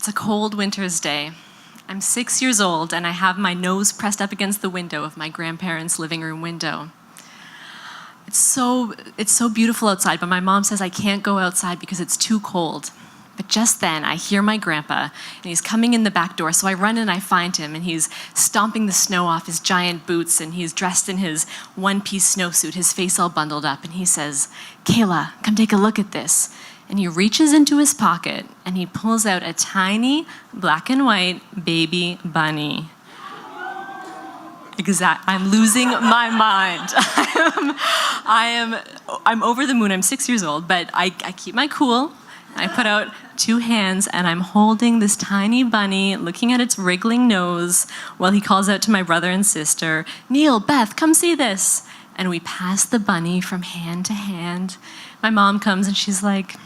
It's a cold winter's day. I'm 6 years old and I have my nose pressed up against the window of my grandparents' living room window. It's so beautiful outside, but my mom says I can't go outside because it's too cold. But just then, I hear my grandpa, and he's coming in the back door, so I run and I find him, and he's stomping the snow off his giant boots, and he's dressed in his one-piece snowsuit, his face all bundled up, and he says, "Kaila, come take a look at this." And he reaches into his pocket, and he pulls out a tiny black and white baby bunny. I'm losing my mind. I'm over the moon. I'm 6 years old, but I keep my cool. I put out two hands and I'm holding this tiny bunny, looking at its wriggling nose while he calls out to my brother and sister, "Neil, Beth, come see this." And we pass the bunny from hand to hand. My mom comes and she's like,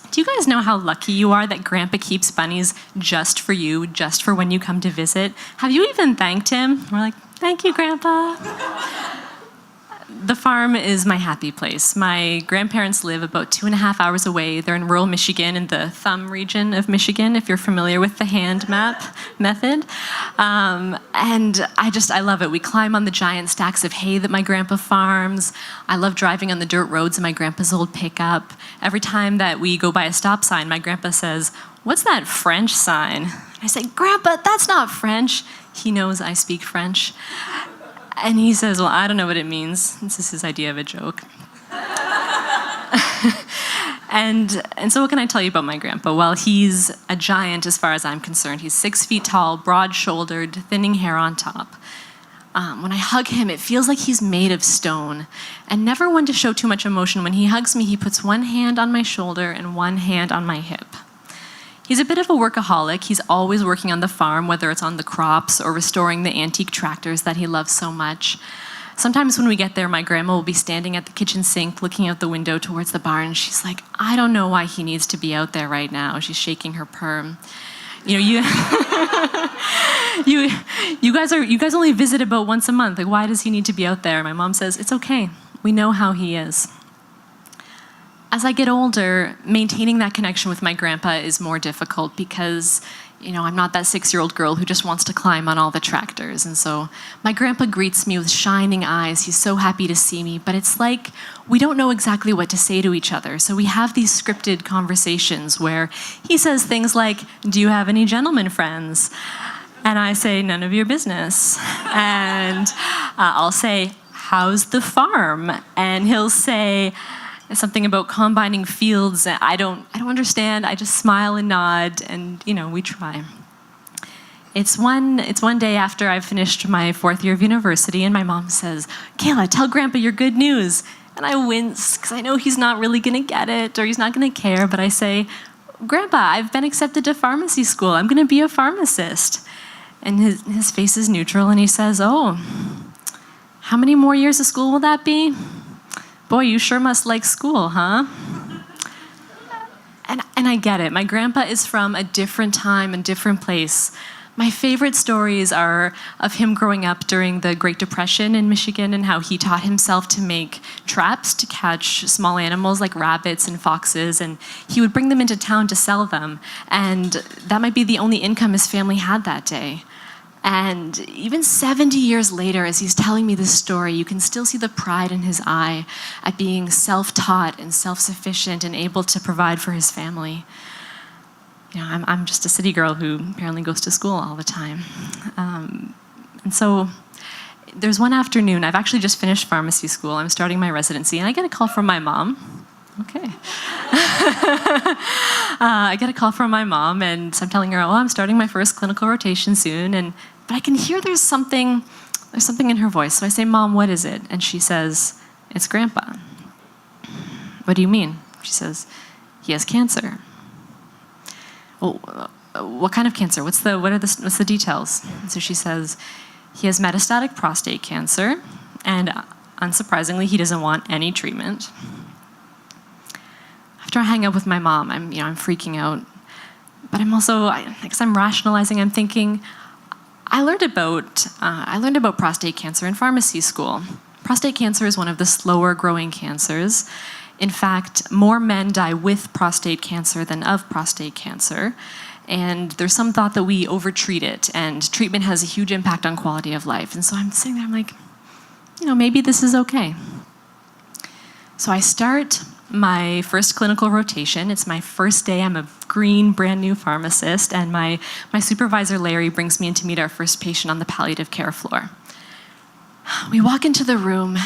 "Do you guys know how lucky you are that Grandpa keeps bunnies just for you, just for when you come to visit? Have you even thanked him?" We're like, "Thank you, Grandpa." The farm is my happy place. My grandparents live about 2.5 hours away. They're in rural Michigan, in the thumb region of Michigan, if you're familiar with the hand map method. And I love it. We climb on the giant stacks of hay that my grandpa farms. I love driving on the dirt roads in my grandpa's old pickup. Every time that we go by a stop sign, my grandpa says, "What's that French sign?" I say, "Grandpa, that's not French." He knows I speak French. And he says, "Well, I don't know what it means." This is his idea of a joke. and so what can I tell you about my grandpa? Well, he's a giant as far as I'm concerned. He's 6 feet tall, broad-shouldered, thinning hair on top. When I hug him, it feels like he's made of stone. And never one to show too much emotion. When he hugs me, he puts one hand on my shoulder and one hand on my hip. He's a bit of a workaholic. He's always working on the farm, whether it's on the crops or restoring the antique tractors that he loves so much. Sometimes when we get there, my grandma will be standing at the kitchen sink looking out the window towards the barn. She's like, "I don't know why he needs to be out there right now." She's shaking her perm. You guys only visit about once a month. Like, why does he need to be out there? My mom says, "It's okay. We know how he is." As I get older, maintaining that connection with my grandpa is more difficult because, I'm not that 6-year-old girl who just wants to climb on all the tractors. And so my grandpa greets me with shining eyes. He's so happy to see me, but it's like we don't know exactly what to say to each other. So we have these scripted conversations where he says things like, "Do you have any gentlemen friends?" And I say, "None of your business." And I'll say, "How's the farm?" And he'll say something about combining fields. I don't understand. I just smile and nod, and we try. It's one day after I've finished my 4th year of university, and my mom says, "Kaila, tell Grandpa your good news." And I wince because I know he's not really gonna get it or he's not gonna care. But I say, "Grandpa, I've been accepted to pharmacy school. I'm gonna be a pharmacist." And his face is neutral, and he says, "Oh, how many more years of school will that be? Boy, you sure must like school, huh?" And I get it. My grandpa is from a different time and different place. My favorite stories are of him growing up during the Great Depression in Michigan and how he taught himself to make traps to catch small animals like rabbits and foxes, and he would bring them into town to sell them. And that might be the only income his family had that day. And even 70 years later, as he's telling me this story, you can still see the pride in his eye at being self-taught and self-sufficient and able to provide for his family. I'm just a city girl who apparently goes to school all the time. And so there's one afternoon, I've actually just finished pharmacy school, I'm starting my residency, and I get a call from my mom. Okay. I get a call from my mom, and so I'm telling her, "Oh, I'm starting my first clinical rotation soon," but I can hear there's something in her voice. So I say, "Mom, what is it?" And she says, "It's Grandpa." "What do you mean?" She says, "He has cancer." "Oh, what kind of cancer? What's the details?" And so she says, "He has metastatic prostate cancer, and unsurprisingly, he doesn't want any treatment." After I hang up with my mom, I'm freaking out, but I'm also, because I'm rationalizing, I'm thinking, I learned about prostate cancer in pharmacy school. Prostate cancer is one of the slower growing cancers. In fact, more men die with prostate cancer than of prostate cancer. And there's some thought that we overtreat it, and treatment has a huge impact on quality of life. And so I'm sitting there, I'm like, maybe this is okay. So I start my first clinical rotation. It's my first day. I'm a green, brand new pharmacist, and my supervisor, Larry, brings me in to meet our first patient on the palliative care floor. We walk into the room,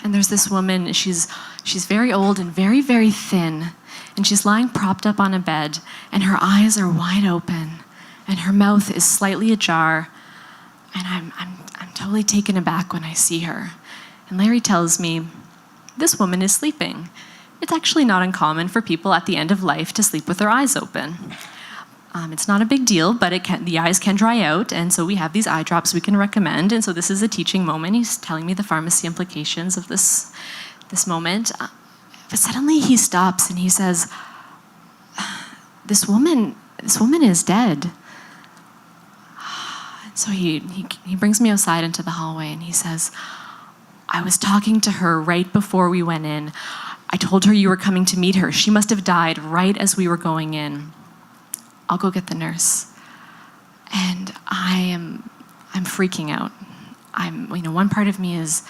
and there's this woman. She's very old and very, very thin, and she's lying propped up on a bed, and her eyes are wide open, and her mouth is slightly ajar, and I'm totally taken aback when I see her. And Larry tells me, this woman is sleeping. It's actually not uncommon for people at the end of life to sleep with their eyes open. It's not a big deal, but the eyes can dry out, and so we have these eye drops we can recommend. And so this is a teaching moment. He's telling me the pharmacy implications of this moment. But suddenly he stops and he says, this woman is dead. So he brings me outside into the hallway, and he says, I was talking to her right before we went in. I told her you were coming to meet her. She must have died right as we were going in. I'll go get the nurse. And I'm freaking out. One part of me is,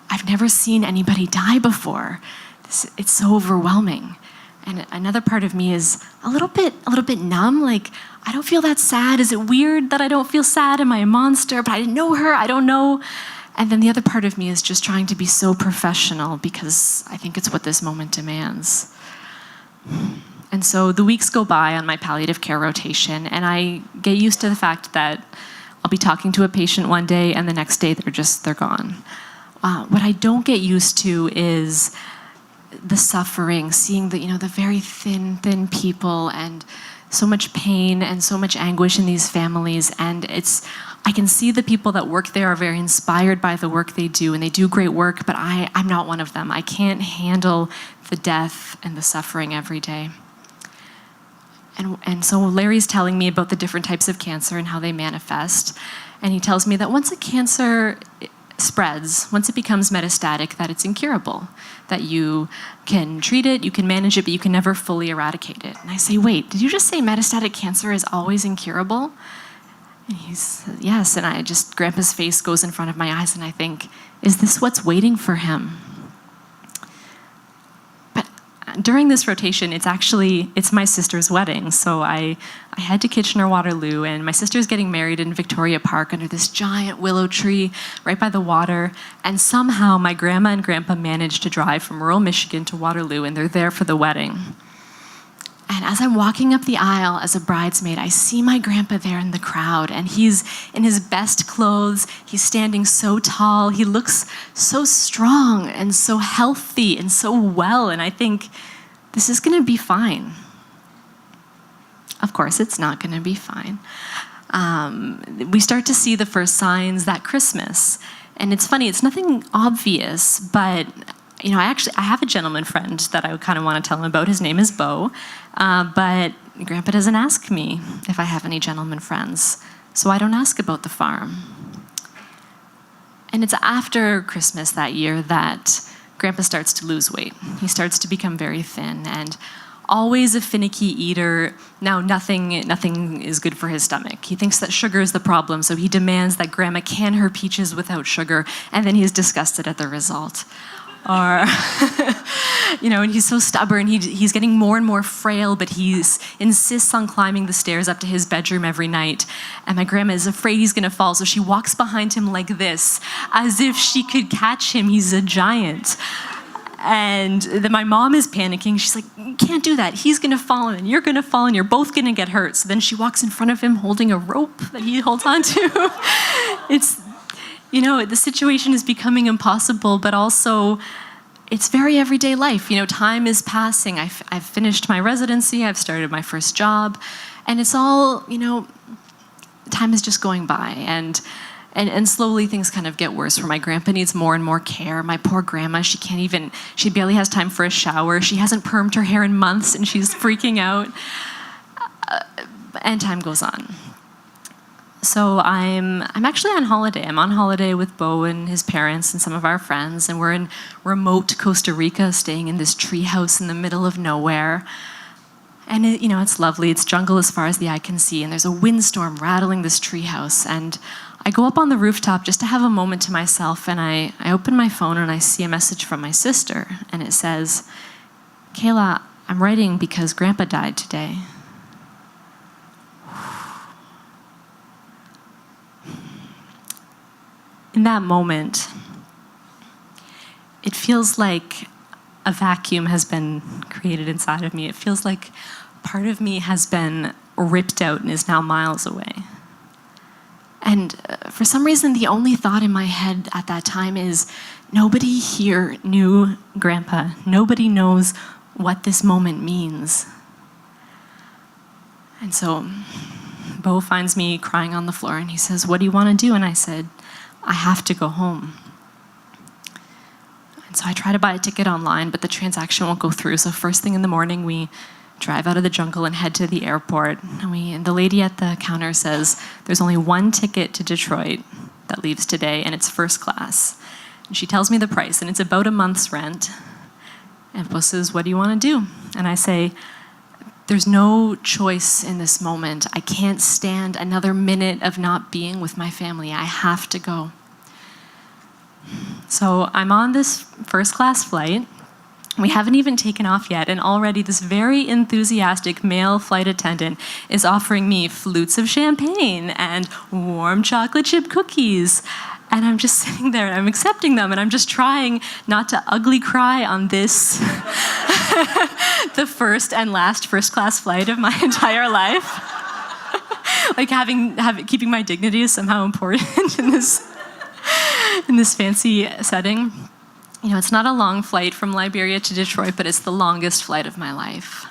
I've never seen anybody die before. It's so overwhelming. And another part of me is a little bit numb. Like, I don't feel that sad. Is it weird that I don't feel sad? Am I a monster? But I didn't know her. I don't know. And then the other part of me is just trying to be so professional because I think it's what this moment demands. And so the weeks go by on my palliative care rotation, and I get used to the fact that I'll be talking to a patient one day, and the next day they're gone. What I don't get used to is the suffering, seeing the very thin people, and so much pain and so much anguish in these families. And I can see the people that work there are very inspired by the work they do, and they do great work, but I'm not one of them. I can't handle the death and the suffering every day. And so Larry's telling me about the different types of cancer and how they manifest. And he tells me that once a cancer spreads, once it becomes metastatic, that it's incurable, that you can treat it, you can manage it, but you can never fully eradicate it. And I say, wait, did you just say metastatic cancer is always incurable? And he says, yes. And Grandpa's face goes in front of my eyes, and I think, is this what's waiting for him? During this rotation, it's my sister's wedding. So I head to Kitchener-Waterloo, and my sister's getting married in Victoria Park under this giant willow tree right by the water. And somehow my grandma and grandpa managed to drive from rural Michigan to Waterloo, and they're there for the wedding. And as I'm walking up the aisle as a bridesmaid, I see my grandpa there in the crowd, and he's in his best clothes. He's standing so tall. He looks so strong and so healthy and so well, and I think, this is going to be fine. Of course, it's not going to be fine. We start to see the first signs that Christmas, and it's funny, it's nothing obvious, but I have a gentleman friend that I kind of want to tell him about. His name is Bo, but Grandpa doesn't ask me if I have any gentleman friends, so I don't ask about the farm. And it's after Christmas that year that Grandpa starts to lose weight. He starts to become very thin, and always a finicky eater. Now nothing is good for his stomach. He thinks that sugar is the problem, so he demands that Grandma can her peaches without sugar, and then he's disgusted at the result. Or, and he's so stubborn. He's getting more and more frail, but he insists on climbing the stairs up to his bedroom every night. And my grandma is afraid he's going to fall, so she walks behind him like this, as if she could catch him. He's a giant. And then my mom is panicking. She's like, you can't do that. He's going to fall, and you're going to fall, and you're both going to get hurt. So then she walks in front of him holding a rope that he holds on to. The situation is becoming impossible, but also it's very everyday life. Time is passing. I've finished my residency. I've started my first job. And it's all, time is just going by. And slowly things kind of get worse where my grandpa needs more and more care. My poor grandma, she barely has time for a shower. She hasn't permed her hair in months, and she's freaking out. And time goes on. So I'm actually on holiday. I'm on holiday with Bo and his parents and some of our friends, and we're in remote Costa Rica, staying in this tree house in the middle of nowhere. And it's lovely. It's jungle as far as the eye can see, and there's a windstorm rattling this treehouse. And I go up on the rooftop just to have a moment to myself, and I open my phone and I see a message from my sister, and it says, "Kaila, I'm writing because Grandpa died today." In that moment, it feels like a vacuum has been created inside of me. It feels like part of me has been ripped out and is now miles away. And for some reason, the only thought in my head at that time is, nobody here knew Grandpa. Nobody knows what this moment means. And so Bo finds me crying on the floor, and he says, "What do you want to do?" And I said, "I have to go home." And so I try to buy a ticket online, but the transaction won't go through. So first thing in the morning, we drive out of the jungle and head to the airport. And the lady at the counter says, "There's only one ticket to Detroit that leaves today, and it's first class." And she tells me the price, and it's about a month's rent. And Bo says, "What do you want to do?" And I say, "There's no choice in this moment. I can't stand another minute of not being with my family. I have to go." So I'm on this first class flight. We haven't even taken off yet, and already this very enthusiastic male flight attendant is offering me flutes of champagne and warm chocolate chip cookies. And I'm just sitting there and I'm accepting them, and I'm just trying not to ugly cry on this, the first and last first class flight of my entire life. Like keeping my dignity is somehow important in this fancy setting. It's not a long flight from Liberia to Detroit, but it's the longest flight of my life.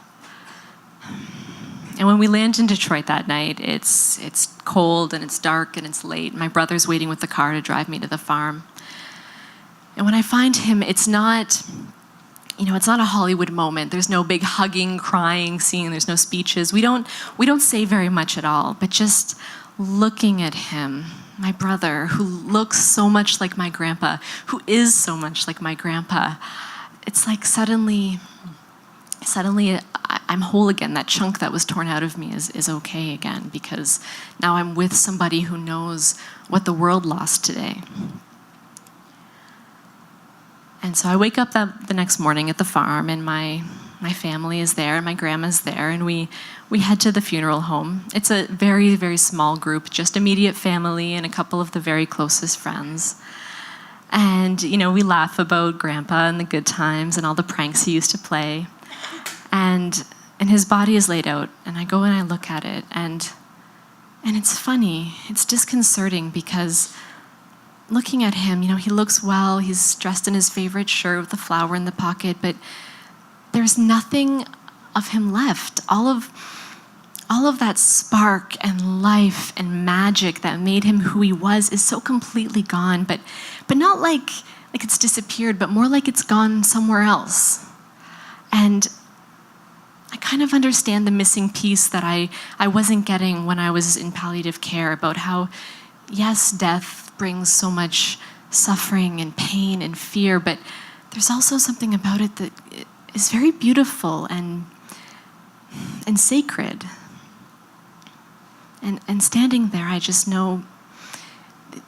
And when we land in Detroit that night, it's cold and it's dark and it's late. My brother's waiting with the car to drive me to the farm. And when I find him, it's not a Hollywood moment. There's no big hugging, crying scene. There's no speeches. We don't say very much at all, but just looking at him, my brother, who looks so much like my grandpa, who is so much like my grandpa, it's like suddenly I'm whole again. That chunk that was torn out of me is okay again, because now I'm with somebody who knows what the world lost today. And so I wake up the next morning at the farm, and my family is there, and my grandma's there, and we head to the funeral home. It's a very, very small group, just immediate family and a couple of the very closest friends. And, we laugh about Grandpa and the good times and all the pranks he used to play. And his body is laid out, and I go and I look at it, and it's funny. It's disconcerting, because looking at him, he looks well. He's dressed in his favorite shirt with the flower in the pocket, but there's nothing of him left. All of that spark and life and magic that made him who he was is so completely gone, but not like it's disappeared, but more like it's gone somewhere else. And I kind of understand the missing piece that I wasn't getting when I was in palliative care, about how, yes, death brings so much suffering and pain and fear, but there's also something about it that is very beautiful and sacred. And standing there, I just know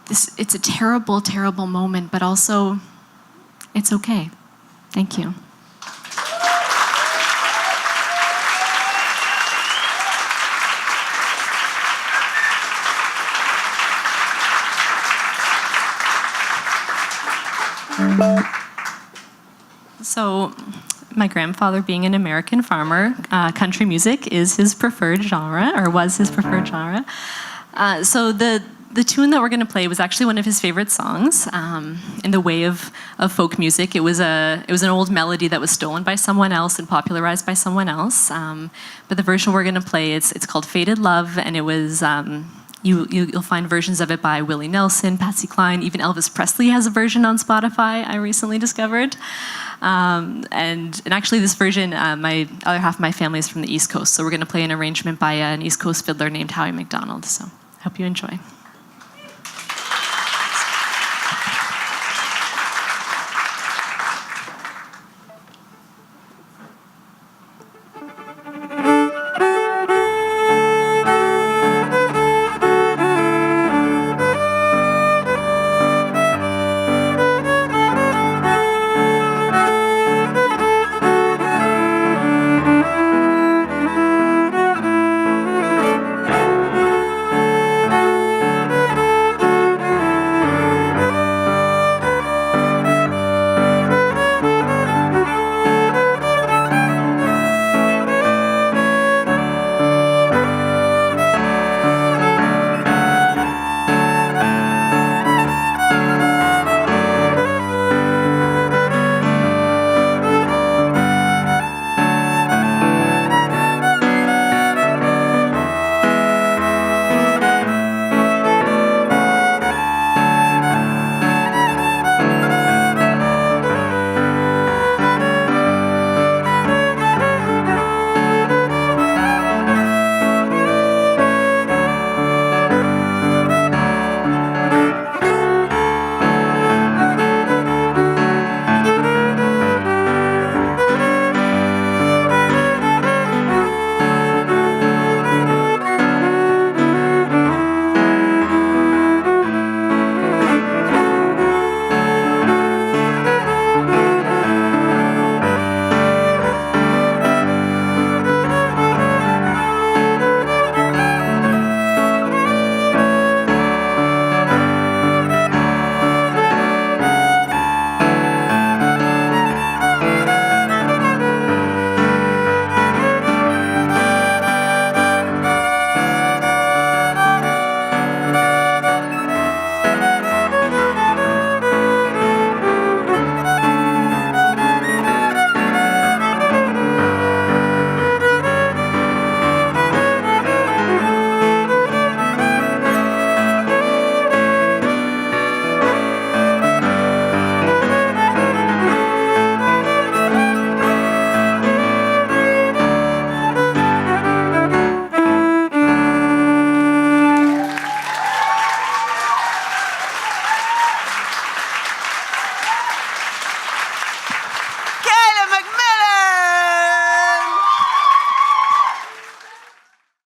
it's a terrible, terrible moment, but also it's okay. Thank you. So, my grandfather, being an American farmer, country music is his preferred genre, or was his preferred genre. So the tune that we're going to play was actually one of his favorite songs in the way of folk music. It was an old melody that was stolen by someone else and popularized by someone else. But the version we're going to play, it's called "Faded Love," and it was. You'll find versions of it by Willie Nelson, Patsy Cline, even Elvis Presley has a version on Spotify, I recently discovered. And actually this version, my other half of my family is from the East Coast, so we're going to play an arrangement by an East Coast fiddler named Howie McDonald. So I hope you enjoy.